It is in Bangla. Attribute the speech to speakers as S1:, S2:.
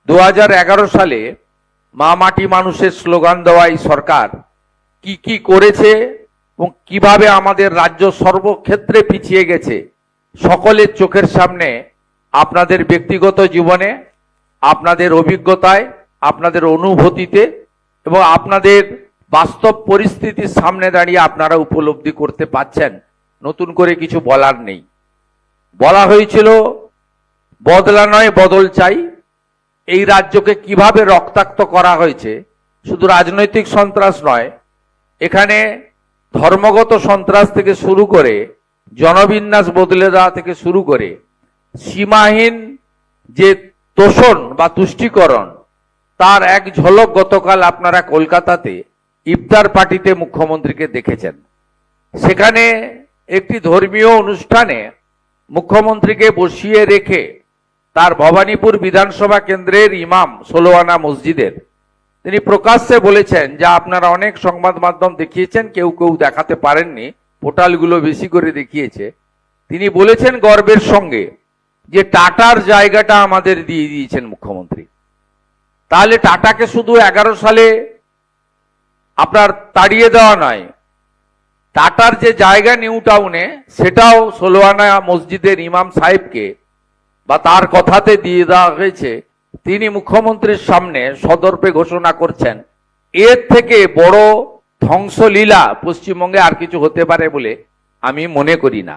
S1: 2011 সালে মা মাটি মানুষের স্লোগান দেওয়া এই সরকার কি করেছে এবং কিভাবে আমাদের রাজ্য সর্বক্ষেত্রে পিছিয়ে গেছে সকলের চোখের সামনে, আপনাদের ব্যক্তিগত জীবনে, আপনাদের অভিজ্ঞতায়, আপনাদের অনুভূতিতে এবং আপনাদের বাস্তব পরিস্থিতির সামনে দাঁড়িয়ে আপনারা উপলব্ধি করতে পাচ্ছেন। নতুন করে কিছু বলার নেই। বলা হয়েছিল বদলা নয় বদল চাই। এই রাজ্যকে কিভাবে রক্তাক্ত করা হয়েছে, শুধু রাজনৈতিক সন্ত্রাস নয়, এখানে ধর্মগত সন্ত্রাস থেকে শুরু করে জনবিন্যাস বদলে দেওয়া থেকে শুরু করে সীমাহীন যে তোষণ বা তুষ্টিকরণ, তার এক ঝলক গতকাল আপনারা কলকাতাতে ইফতার পার্টিতে মুখ্যমন্ত্রীকে দেখেছেন। সেখানে একটি ধর্মীয় অনুষ্ঠানে মুখ্যমন্ত্রীকে বসিয়ে রেখে তার ভবানীপুর বিধানসভা কেন্দ্রের ইমাম 16 আনা মসজিদের তিনি প্রকাশ্যে বলেছেন, যা আপনারা অনেক সংবাদ মাধ্যম দেখিয়েছেন, কেউ কেউ দেখাতে পারেননি, পোর্টালগুলো বেশি করে দেখিয়েছে। তিনি বলেছেন গর্বের সঙ্গে যে টাটার জায়গাটা আমাদের দিয়ে দিয়েছেন মুখ্যমন্ত্রী। তাহলে টাটাকে শুধু 11 সালে আপনার তাড়িয়ে দেওয়া নয়, টাটার যে জায়গা নিউ টাউনে সেটাও 16 আনা মসজিদের ইমাম সাহেবকে বা তার কথাতে দিয়ে দেওয়া হয়েছে। তিনি মুখ্যমন্ত্রীর সামনে সদর্পে ঘোষণা করছেন, এর থেকে বড় ধ্বংসলীলা পশ্চিমবঙ্গে আর কিছু হতে পারে বলে আমি মনে করি না।